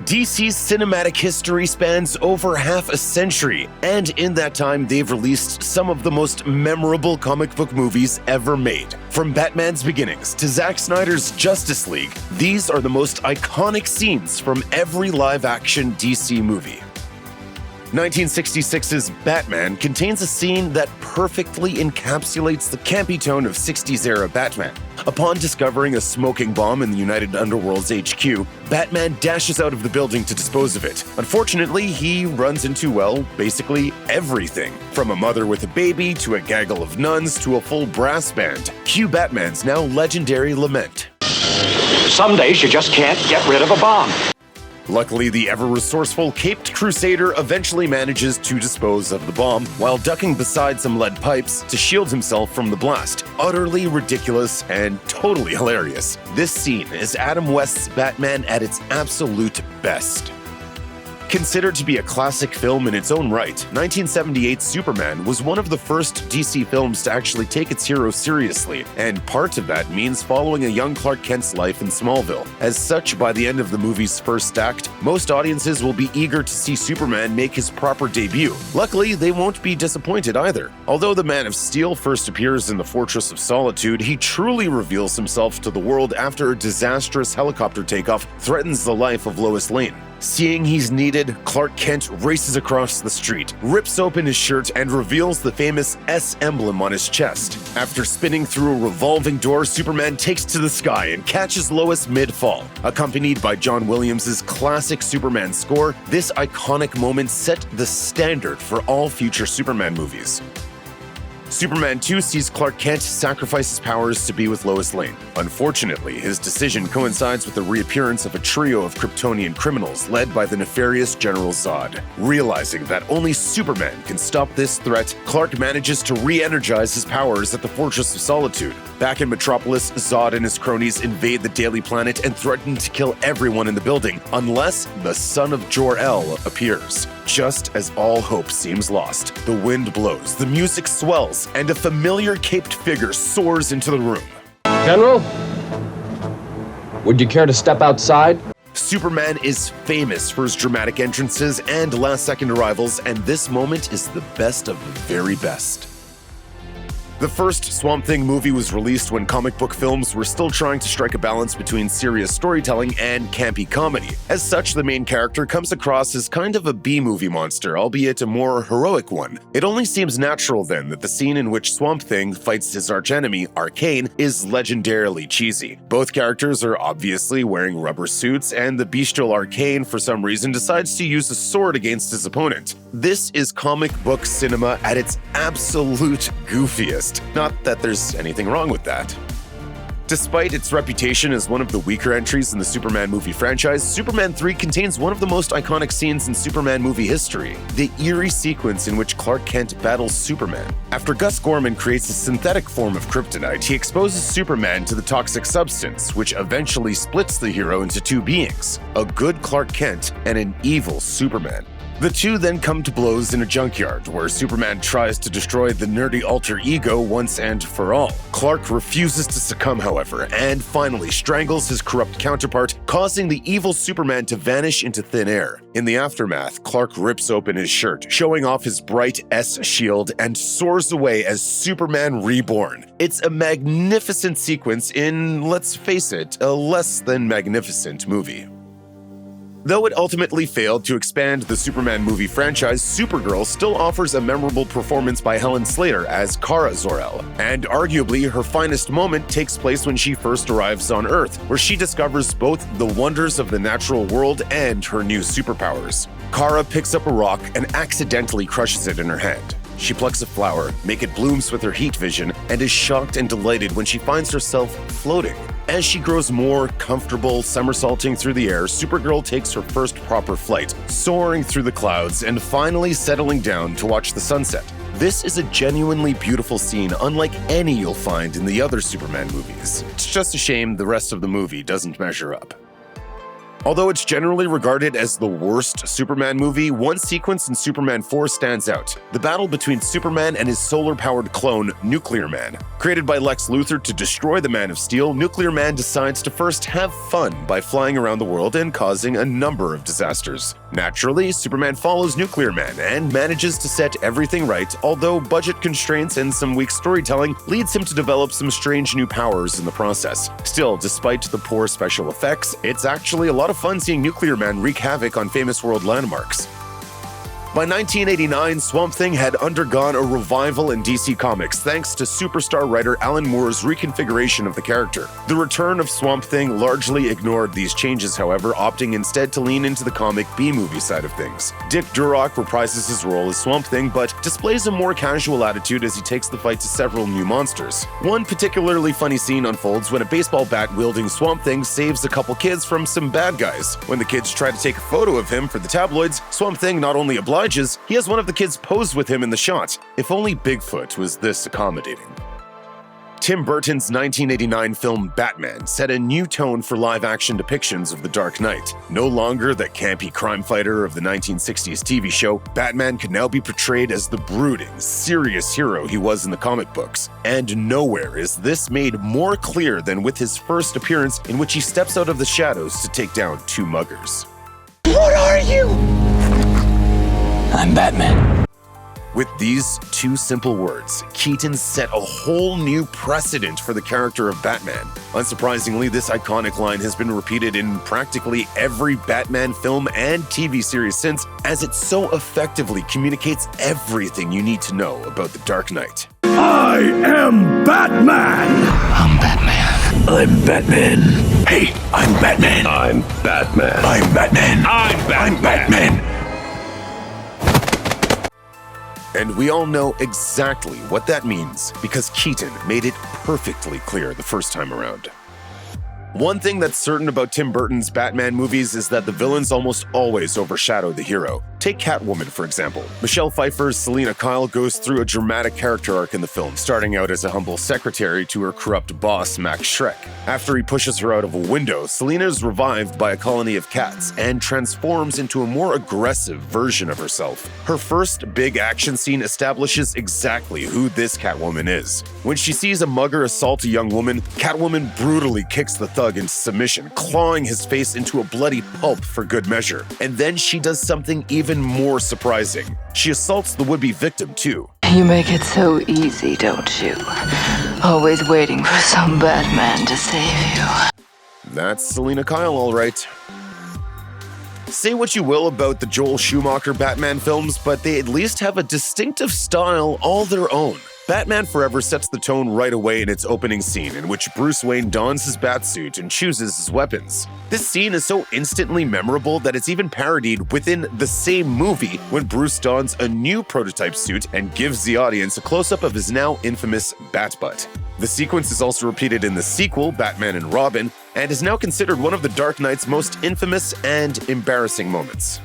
DC's cinematic history spans over half a century, and in that time they've released some of the most memorable comic book movies ever made. From Batman's beginnings to Zack Snyder's Justice League, these are the most iconic scenes from every live-action DC movie. 1966's Batman contains a scene that perfectly encapsulates the campy tone of 60s-era Batman. Upon discovering a smoking bomb in the United Underworld's HQ, Batman dashes out of the building to dispose of it. Unfortunately, he runs into, well, basically everything. From a mother with a baby, to a gaggle of nuns, to a full brass band. Cue Batman's now legendary lament. Some days you just can't get rid of a bomb. Luckily, the ever-resourceful Caped Crusader eventually manages to dispose of the bomb while ducking beside some lead pipes to shield himself from the blast. Utterly ridiculous and totally hilarious. This scene is Adam West's Batman at its absolute best. Considered to be a classic film in its own right, 1978's Superman was one of the first DC films to actually take its hero seriously, and part of that means following a young Clark Kent's life in Smallville. As such, by the end of the movie's first act, most audiences will be eager to see Superman make his proper debut. Luckily, they won't be disappointed either. Although the Man of Steel first appears in the Fortress of Solitude, he truly reveals himself to the world after a disastrous helicopter takeoff threatens the life of Lois Lane. Seeing he's needed, Clark Kent races across the street, rips open his shirt, and reveals the famous S emblem on his chest. After spinning through a revolving door, Superman takes to the sky and catches Lois mid-fall. Accompanied by John Williams' classic Superman score, this iconic moment set the standard for all future Superman movies. Superman 2 sees Clark Kent sacrifice his powers to be with Lois Lane. Unfortunately, his decision coincides with the reappearance of a trio of Kryptonian criminals led by the nefarious General Zod. Realizing that only Superman can stop this threat, Clark manages to re-energize his powers at the Fortress of Solitude. Back in Metropolis, Zod and his cronies invade the Daily Planet and threaten to kill everyone in the building, unless the son of Jor-El appears. Just as all hope seems lost, the wind blows, the music swells, and a familiar caped figure soars into the room. General, would you care to step outside? Superman is famous for his dramatic entrances and last-second arrivals, and this moment is the best of the very best. The first Swamp Thing movie was released when comic book films were still trying to strike a balance between serious storytelling and campy comedy. As such, the main character comes across as kind of a B-movie monster, albeit a more heroic one. It only seems natural then that the scene in which Swamp Thing fights his archenemy, Arcane, is legendarily cheesy. Both characters are obviously wearing rubber suits, and the bestial Arcane, for some reason, decides to use a sword against his opponent. This is comic book cinema at its absolute goofiest. Not that there's anything wrong with that. Despite its reputation as one of the weaker entries in the Superman movie franchise, Superman 3 contains one of the most iconic scenes in Superman movie history, the eerie sequence in which Clark Kent battles Superman. After Gus Gorman creates a synthetic form of kryptonite, he exposes Superman to the toxic substance, which eventually splits the hero into two beings, a good Clark Kent and an evil Superman. The two then come to blows in a junkyard, where Superman tries to destroy the nerdy alter ego once and for all. Clark refuses to succumb, however, and finally strangles his corrupt counterpart, causing the evil Superman to vanish into thin air. In the aftermath, Clark rips open his shirt, showing off his bright S shield, and soars away as Superman Reborn. It's a magnificent sequence in, let's face it, a less than magnificent movie. Though it ultimately failed to expand the Superman movie franchise, Supergirl still offers a memorable performance by Helen Slater as Kara Zor-El, and arguably her finest moment takes place when she first arrives on Earth, where she discovers both the wonders of the natural world and her new superpowers. Kara picks up a rock and accidentally crushes it in her hand. She plucks a flower, makes it blooms with her heat vision, and is shocked and delighted when she finds herself floating. As she grows more comfortable somersaulting through the air, Supergirl takes her first proper flight, soaring through the clouds and finally settling down to watch the sunset. This is a genuinely beautiful scene, unlike any you'll find in the other Superman movies. It's just a shame the rest of the movie doesn't measure up. Although it's generally regarded as the worst Superman movie, one sequence in Superman 4 stands out: the battle between Superman and his solar-powered clone, Nuclear Man. Created by Lex Luthor to destroy the Man of Steel, Nuclear Man decides to first have fun by flying around the world and causing a number of disasters. Naturally, Superman follows Nuclear Man and manages to set everything right, although budget constraints and some weak storytelling leads him to develop some strange new powers in the process. Still, despite the poor special effects, it's actually a lot of fun seeing Nuclear Man wreak havoc on famous world landmarks. By 1989, Swamp Thing had undergone a revival in DC Comics thanks to superstar writer Alan Moore's reconfiguration of the character. The return of Swamp Thing largely ignored these changes, however, opting instead to lean into the comic B-movie side of things. Dick Durock reprises his role as Swamp Thing, but displays a more casual attitude as he takes the fight to several new monsters. One particularly funny scene unfolds when a baseball bat-wielding Swamp Thing saves a couple kids from some bad guys. When the kids try to take a photo of him for the tabloids, Swamp Thing not only obliges, he has one of the kids pose with him in the shot. If only Bigfoot was this accommodating. Tim Burton's 1989 film Batman set a new tone for live-action depictions of the Dark Knight. No longer the campy crime fighter of the 1960s TV show, Batman could now be portrayed as the brooding, serious hero he was in the comic books. And nowhere is this made more clear than with his first appearance, in which he steps out of the shadows to take down two muggers. What are you? I'm Batman. With these two simple words, Keaton set a whole new precedent for the character of Batman. Unsurprisingly, this iconic line has been repeated in practically every Batman film and TV series since, as it so effectively communicates everything you need to know about the Dark Knight. I am Batman! I'm Batman. I'm Batman. Hey, I'm Batman. I'm Batman. I'm Batman. I'm Batman. And we all know exactly what that means because Keaton made it perfectly clear the first time around. One thing that's certain about Tim Burton's Batman movies is that the villains almost always overshadow the hero. Take Catwoman, for example. Michelle Pfeiffer's Selina Kyle goes through a dramatic character arc in the film, starting out as a humble secretary to her corrupt boss, Max Schreck. After he pushes her out of a window, Selina is revived by a colony of cats and transforms into a more aggressive version of herself. Her first big action scene establishes exactly who this Catwoman is. When she sees a mugger assault a young woman, Catwoman brutally kicks the thug into submission, clawing his face into a bloody pulp for good measure. And then she does something even more surprising. She assaults the would-be victim, too. You make it so easy, don't you? Always waiting for some bad man to save you. That's Selina Kyle, all right. Say what you will about the Joel Schumacher Batman films, but they at least have a distinctive style all their own. Batman Forever sets the tone right away in its opening scene, in which Bruce Wayne dons his batsuit and chooses his weapons. This scene is so instantly memorable that it's even parodied within the same movie when Bruce dons a new prototype suit and gives the audience a close-up of his now infamous bat butt. The sequence is also repeated in the sequel, Batman and Robin, and is now considered one of the Dark Knight's most infamous and embarrassing moments.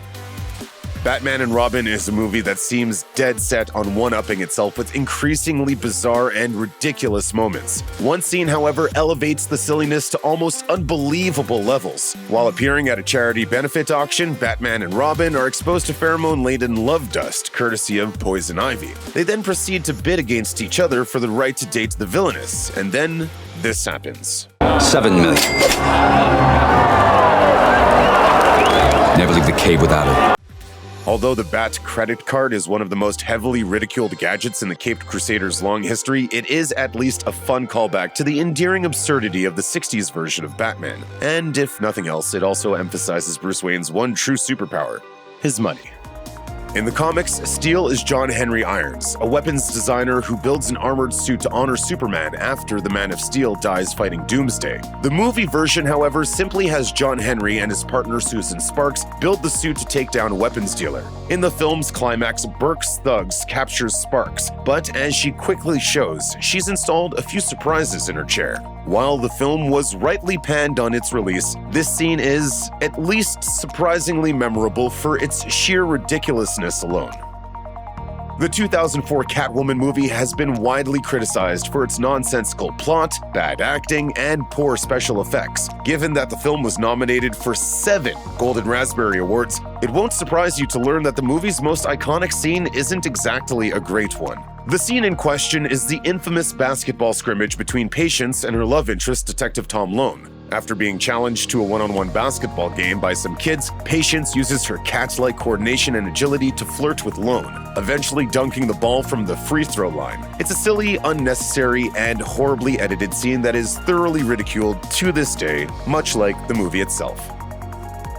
Batman and Robin is a movie that seems dead set on one-upping itself with increasingly bizarre and ridiculous moments. One scene, however, elevates the silliness to almost unbelievable levels. While appearing at a charity benefit auction, Batman and Robin are exposed to pheromone-laden love dust, courtesy of Poison Ivy. They then proceed to bid against each other for the right to date the villainess, and then this happens. $7 million. Never leave the cave without it. Although the Bat credit card is one of the most heavily ridiculed gadgets in the Caped Crusaders' long history, it is at least a fun callback to the endearing absurdity of the 60s version of Batman. And if nothing else, it also emphasizes Bruce Wayne's one true superpower: his money. In the comics, Steel is John Henry Irons, a weapons designer who builds an armored suit to honor Superman after the Man of Steel dies fighting Doomsday. The movie version, however, simply has John Henry and his partner Susan Sparks build the suit to take down a weapons dealer. In the film's climax, Burke's thugs captures Sparks, but as she quickly shows, she's installed a few surprises in her chair. While the film was rightly panned on its release, this scene is at least surprisingly memorable for its sheer ridiculousness alone. The 2004 Catwoman movie has been widely criticized for its nonsensical plot, bad acting, and poor special effects. Given that the film was nominated for 7 Golden Raspberry Awards, it won't surprise you to learn that the movie's most iconic scene isn't exactly a great one. The scene in question is the infamous basketball scrimmage between Patience and her love interest, Detective Tom Lone. After being challenged to a one-on-one basketball game by some kids, Patience uses her cat-like coordination and agility to flirt with Lone, eventually dunking the ball from the free throw line. It's a silly, unnecessary, and horribly edited scene that is thoroughly ridiculed to this day, much like the movie itself.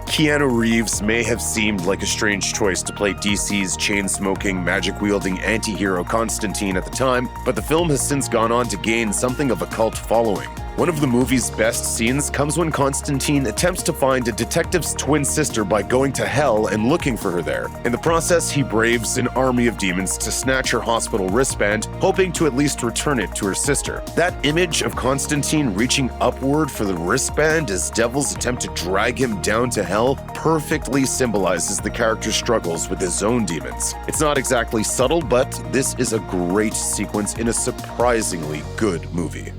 Keanu Reeves may have seemed like a strange choice to play DC's chain-smoking, magic-wielding anti-hero Constantine at the time, but the film has since gone on to gain something of a cult following. One of the movie's best scenes comes when Constantine attempts to find a detective's twin sister by going to hell and looking for her there. In the process, he braves an army of demons to snatch her hospital wristband, hoping to at least return it to her sister. That image of Constantine reaching upward for the wristband as devils attempt to drag him down to hell perfectly symbolizes the character's struggles with his own demons. It's not exactly subtle, but this is a great sequence in a surprisingly good movie.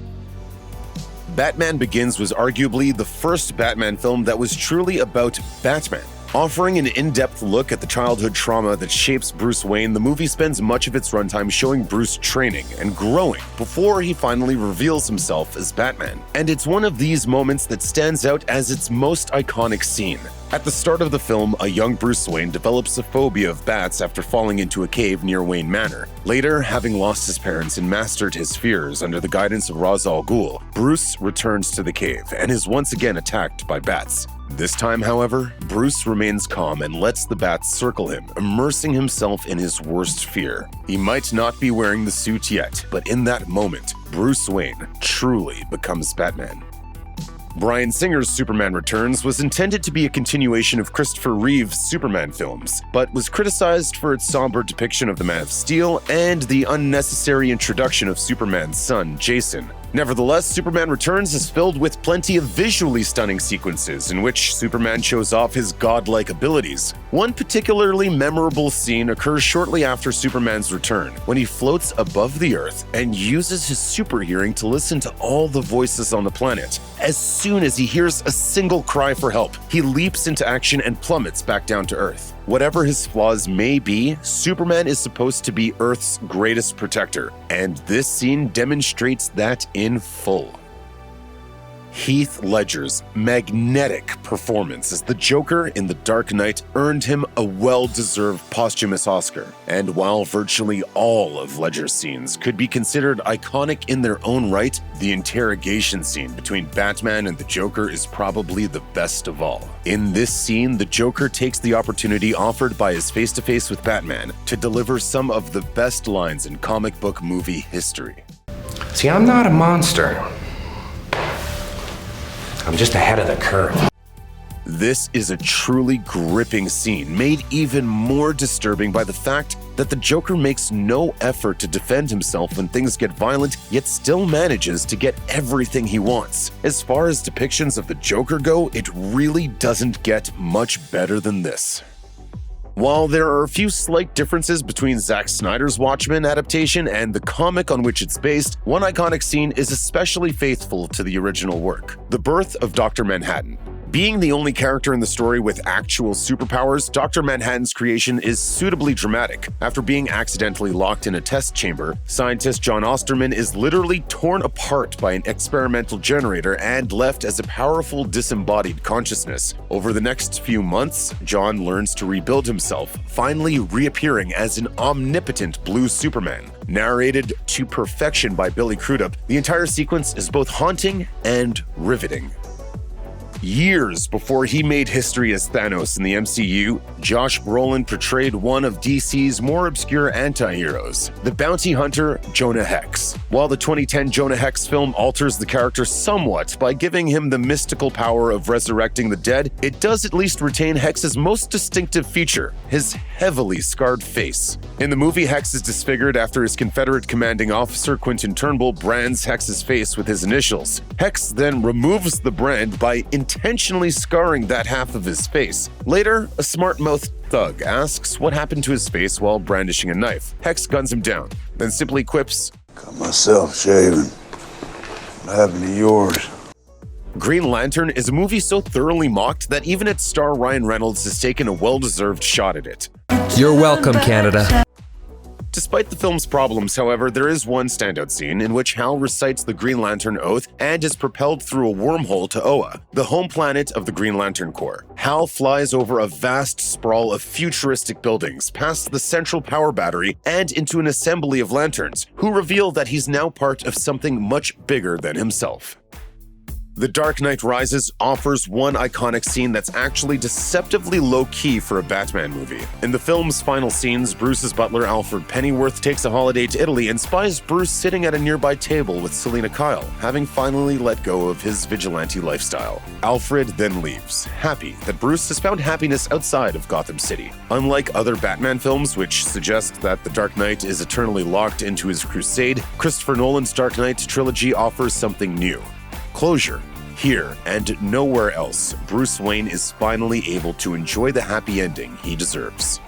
Batman Begins was arguably the first Batman film that was truly about Batman. Offering an in-depth look at the childhood trauma that shapes Bruce Wayne, the movie spends much of its runtime showing Bruce training and growing before he finally reveals himself as Batman. And it's one of these moments that stands out as its most iconic scene. At the start of the film, a young Bruce Wayne develops a phobia of bats after falling into a cave near Wayne Manor. Later, having lost his parents and mastered his fears under the guidance of Ra's al Ghul, Bruce returns to the cave and is once again attacked by bats. This time, however, Bruce remains calm and lets the bats circle him, immersing himself in his worst fear. He might not be wearing the suit yet, but in that moment, Bruce Wayne truly becomes Batman. Bryan Singer's Superman Returns was intended to be a continuation of Christopher Reeve's Superman films, but was criticized for its somber depiction of the Man of Steel and the unnecessary introduction of Superman's son, Jason. Nevertheless, Superman Returns is filled with plenty of visually stunning sequences in which Superman shows off his godlike abilities. One particularly memorable scene occurs shortly after Superman's return, when he floats above the Earth and uses his super hearing to listen to all the voices on the planet. As soon as he hears a single cry for help, he leaps into action and plummets back down to Earth. Whatever his flaws may be, Superman is supposed to be Earth's greatest protector, and this scene demonstrates that in full. Heath Ledger's magnetic performance as the Joker in The Dark Knight earned him a well-deserved posthumous Oscar. And while virtually all of Ledger's scenes could be considered iconic in their own right, the interrogation scene between Batman and the Joker is probably the best of all. In this scene, the Joker takes the opportunity offered by his face-to-face with Batman to deliver some of the best lines in comic book movie history. See, I'm not a monster. I'm just ahead of the curve. This is a truly gripping scene, made even more disturbing by the fact that the Joker makes no effort to defend himself when things get violent, yet still manages to get everything he wants. As far as depictions of the Joker go, it really doesn't get much better than this. While there are a few slight differences between Zack Snyder's Watchmen adaptation and the comic on which it's based, one iconic scene is especially faithful to the original work: the birth of Dr. Manhattan. Being the only character in the story with actual superpowers, Dr. Manhattan's creation is suitably dramatic. After being accidentally locked in a test chamber, scientist John Osterman is literally torn apart by an experimental generator and left as a powerful disembodied consciousness. Over the next few months, John learns to rebuild himself, finally reappearing as an omnipotent blue Superman. Narrated to perfection by Billy Crudup, the entire sequence is both haunting and riveting. Years before he made history as Thanos in the MCU, Josh Brolin portrayed one of DC's more obscure anti-heroes, the bounty hunter Jonah Hex. While the 2010 Jonah Hex film alters the character somewhat by giving him the mystical power of resurrecting the dead, it does at least retain Hex's most distinctive feature, his heavily scarred face. In the movie, Hex is disfigured after his Confederate commanding officer Quentin Turnbull brands Hex's face with his initials. Hex then removes the brand by intentionally scarring that half of his face. Later, a smart-mouthed thug asks what happened to his face while brandishing a knife. Hex guns him down, then simply quips, Got myself shaven. What happened to yours? Green Lantern is a movie so thoroughly mocked that even its star Ryan Reynolds has taken a well-deserved shot at it. You're welcome, Canada. Despite the film's problems, however, there is one standout scene in which Hal recites the Green Lantern Oath and is propelled through a wormhole to Oa, the home planet of the Green Lantern Corps. Hal flies over a vast sprawl of futuristic buildings, past the central power battery, and into an assembly of lanterns, who reveal that he's now part of something much bigger than himself. The Dark Knight Rises offers one iconic scene that's actually deceptively low-key for a Batman movie. In the film's final scenes, Bruce's butler Alfred Pennyworth takes a holiday to Italy and spies Bruce sitting at a nearby table with Selina Kyle, having finally let go of his vigilante lifestyle. Alfred then leaves, happy that Bruce has found happiness outside of Gotham City. Unlike other Batman films, which suggest that the Dark Knight is eternally locked into his crusade, Christopher Nolan's Dark Knight trilogy offers something new. Closure. Here and nowhere else, Bruce Wayne is finally able to enjoy the happy ending he deserves.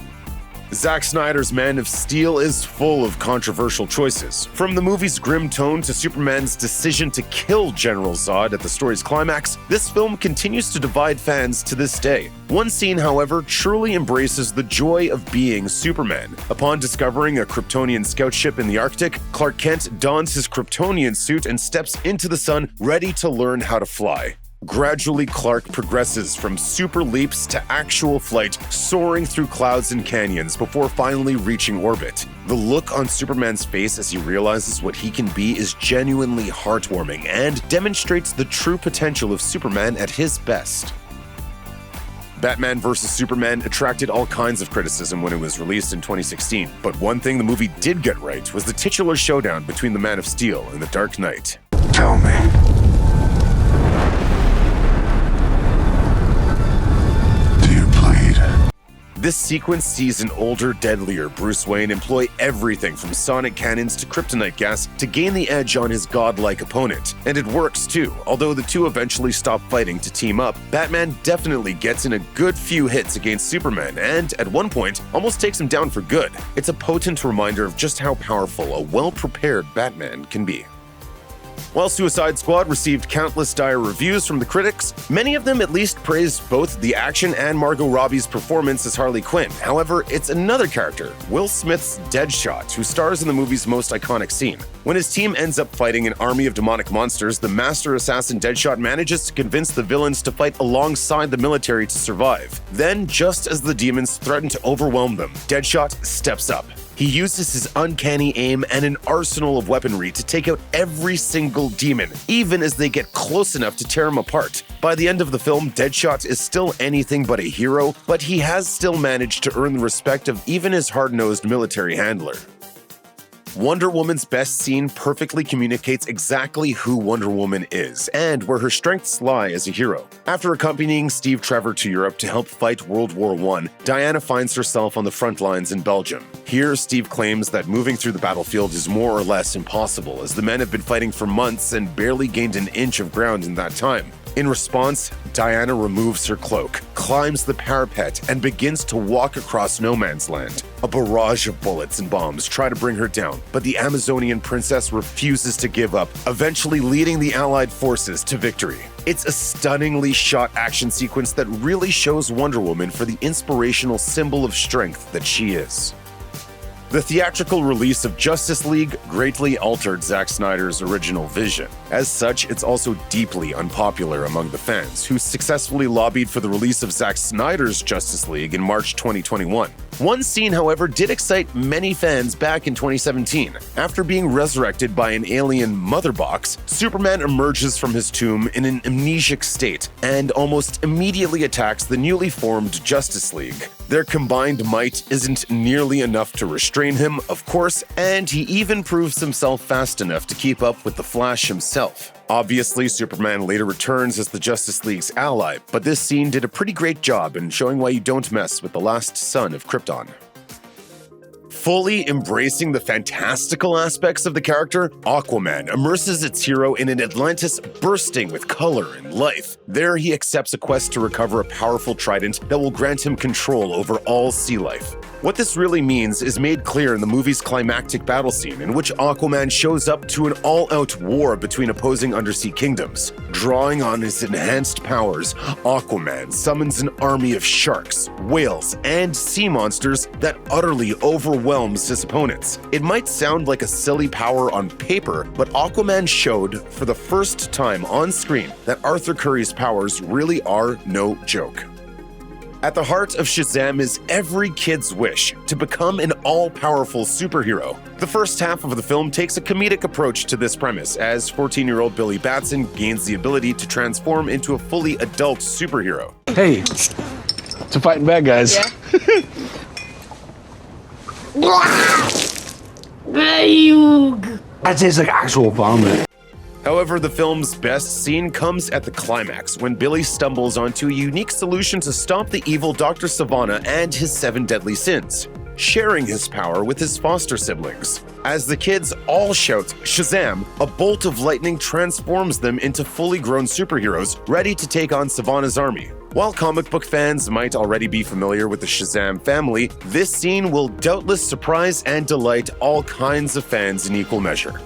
Zack Snyder's Man of Steel is full of controversial choices. From the movie's grim tone to Superman's decision to kill General Zod at the story's climax, this film continues to divide fans to this day. One scene, however, truly embraces the joy of being Superman. Upon discovering a Kryptonian scout ship in the Arctic, Clark Kent dons his Kryptonian suit and steps into the sun, ready to learn how to fly. Gradually, Clark progresses from super leaps to actual flight, soaring through clouds and canyons before finally reaching orbit. The look on Superman's face as he realizes what he can be is genuinely heartwarming and demonstrates the true potential of Superman at his best. Batman vs. Superman attracted all kinds of criticism when it was released in 2016, but one thing the movie did get right was the titular showdown between the Man of Steel and the Dark Knight. Tell me. This sequence sees an older, deadlier Bruce Wayne employ everything from sonic cannons to kryptonite gas to gain the edge on his godlike opponent. And it works too. Although the two eventually stop fighting to team up, Batman definitely gets in a good few hits against Superman and, at one point, almost takes him down for good. It's a potent reminder of just how powerful a well-prepared Batman can be. While Suicide Squad received countless dire reviews from the critics, many of them at least praised both the action and Margot Robbie's performance as Harley Quinn. However, it's another character, Will Smith's Deadshot, who stars in the movie's most iconic scene. When his team ends up fighting an army of demonic monsters, the master assassin Deadshot manages to convince the villains to fight alongside the military to survive. Then, just as the demons threaten to overwhelm them, Deadshot steps up. He uses his uncanny aim and an arsenal of weaponry to take out every single demon, even as they get close enough to tear him apart. By the end of the film, Deadshot is still anything but a hero, but he has still managed to earn the respect of even his hard-nosed military handler. Wonder Woman's best scene perfectly communicates exactly who Wonder Woman is and where her strengths lie as a hero. After accompanying Steve Trevor to Europe to help fight World War I, Diana finds herself on the front lines in Belgium. Here, Steve claims that moving through the battlefield is more or less impossible, as the men have been fighting for months and barely gained an inch of ground in that time. In response, Diana removes her cloak, climbs the parapet, and begins to walk across no man's land. A barrage of bullets and bombs try to bring her down, but the Amazonian princess refuses to give up, eventually leading the Allied forces to victory. It's a stunningly shot action sequence that really shows Wonder Woman for the inspirational symbol of strength that she is. The theatrical release of Justice League greatly altered Zack Snyder's original vision. As such, it's also deeply unpopular among the fans, who successfully lobbied for the release of Zack Snyder's Justice League in March 2021. One scene, however, did excite many fans back in 2017. After being resurrected by an alien mother box, Superman emerges from his tomb in an amnesic state and almost immediately attacks the newly formed Justice League. Their combined might isn't nearly enough to restrain him, of course, and he even proves himself fast enough to keep up with the Flash himself. Obviously, Superman later returns as the Justice League's ally, but this scene did a pretty great job in showing why you don't mess with the last son of Krypton. Fully embracing the fantastical aspects of the character, Aquaman immerses its hero in an Atlantis bursting with color and life. There, he accepts a quest to recover a powerful trident that will grant him control over all sea life. What this really means is made clear in the movie's climactic battle scene, in which Aquaman shows up to an all-out war between opposing undersea kingdoms. Drawing on his enhanced powers, Aquaman summons an army of sharks, whales, and sea monsters that utterly overwhelms his opponents. It might sound like a silly power on paper, but Aquaman showed for the first time on screen that Arthur Curry's powers really are no joke. At the heart of Shazam is every kid's wish to become an all-powerful superhero. The first half of the film takes a comedic approach to this premise, as 14-year-old Billy Batson gains the ability to transform into a fully adult superhero. Hey, to fighting bad guys. That tastes like actual vomit. However, the film's best scene comes at the climax, when Billy stumbles onto a unique solution to stop the evil Dr. Savannah and his 7 deadly sins, sharing his power with his foster siblings. As the kids all shout Shazam, a bolt of lightning transforms them into fully grown superheroes ready to take on Savannah's army. While comic book fans might already be familiar with the Shazam family, this scene will doubtless surprise and delight all kinds of fans in equal measure.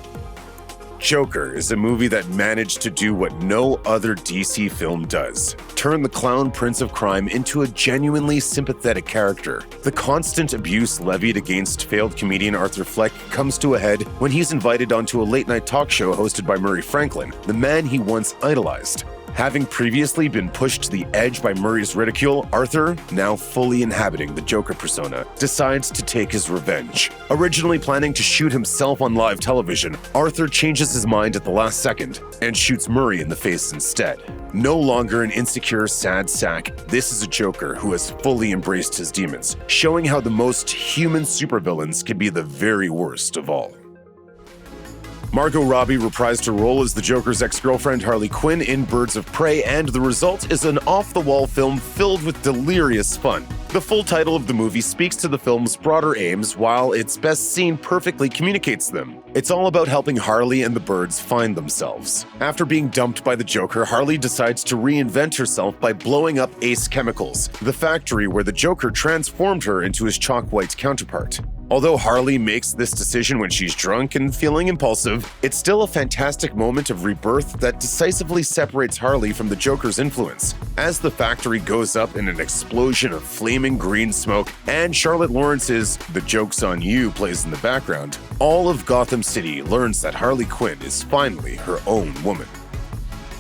Joker is a movie that managed to do what no other DC film does: turn the clown prince of crime into a genuinely sympathetic character. The constant abuse levied against failed comedian Arthur Fleck comes to a head when he's invited onto a late-night talk show hosted by Murray Franklin, the man he once idolized. Having previously been pushed to the edge by Murray's ridicule, Arthur, now fully inhabiting the Joker persona, decides to take his revenge. Originally planning to shoot himself on live television, Arthur changes his mind at the last second and shoots Murray in the face instead. No longer an insecure, sad sack, this is a Joker who has fully embraced his demons, showing how the most human supervillains can be the very worst of all. Margot Robbie reprised her role as the Joker's ex-girlfriend Harley Quinn in Birds of Prey, and the result is an off-the-wall film filled with delirious fun. The full title of the movie speaks to the film's broader aims, while its best scene perfectly communicates them. It's all about helping Harley and the birds find themselves. After being dumped by the Joker, Harley decides to reinvent herself by blowing up Ace Chemicals, the factory where the Joker transformed her into his chalk-white counterpart. Although Harley makes this decision when she's drunk and feeling impulsive, it's still a fantastic moment of rebirth that decisively separates Harley from the Joker's influence. As the factory goes up in an explosion of flaming green smoke, and Charlotte Lawrence's "The Joke's on You" plays in the background, all of Gotham City learns that Harley Quinn is finally her own woman.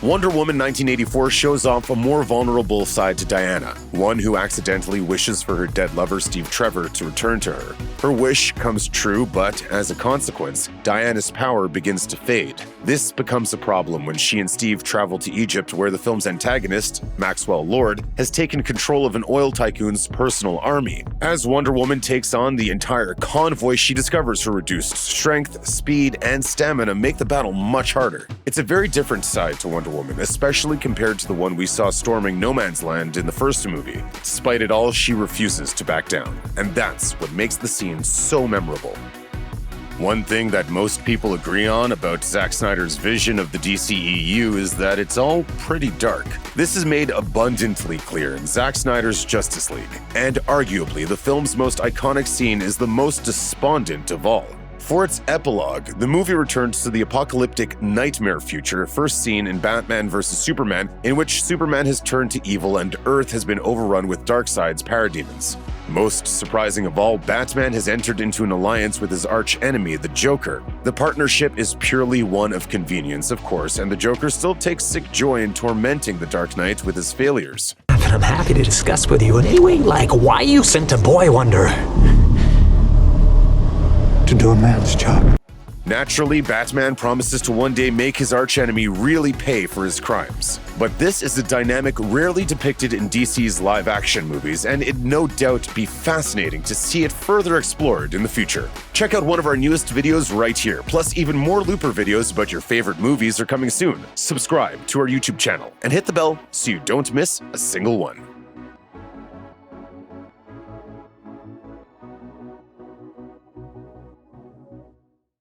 Wonder Woman 1984 shows off a more vulnerable side to Diana, one who accidentally wishes for her dead lover Steve Trevor to return to her. Her wish comes true, but as a consequence, Diana's power begins to fade. This becomes a problem when she and Steve travel to Egypt, where the film's antagonist, Maxwell Lord, has taken control of an oil tycoon's personal army. As Wonder Woman takes on the entire convoy, she discovers her reduced strength, speed, and stamina make the battle much harder. It's a very different side to Wonder Woman, especially compared to the one we saw storming No Man's Land in the first movie. Despite it all, she refuses to back down, and that's what makes the scene so memorable. One thing that most people agree on about Zack Snyder's vision of the DCEU is that it's all pretty dark. This is made abundantly clear in Zack Snyder's Justice League, and arguably the film's most iconic scene is the most despondent of all. For its epilogue, the movie returns to the apocalyptic nightmare future first seen in Batman vs. Superman, in which Superman has turned to evil and Earth has been overrun with Darkseid's parademons. Most surprising of all, Batman has entered into an alliance with his arch-enemy, the Joker. The partnership is purely one of convenience, of course, and the Joker still takes sick joy in tormenting the Dark Knight with his failures. I'm happy to discuss with you in any way, like why you sent a boy wonder to do a man's job. Naturally, Batman promises to one day make his archenemy really pay for his crimes. But this is a dynamic rarely depicted in DC's live-action movies, and it'd no doubt be fascinating to see it further explored in the future. Check out one of our newest videos right here, plus even more Looper videos about your favorite movies are coming soon. Subscribe to our YouTube channel and hit the bell so you don't miss a single one.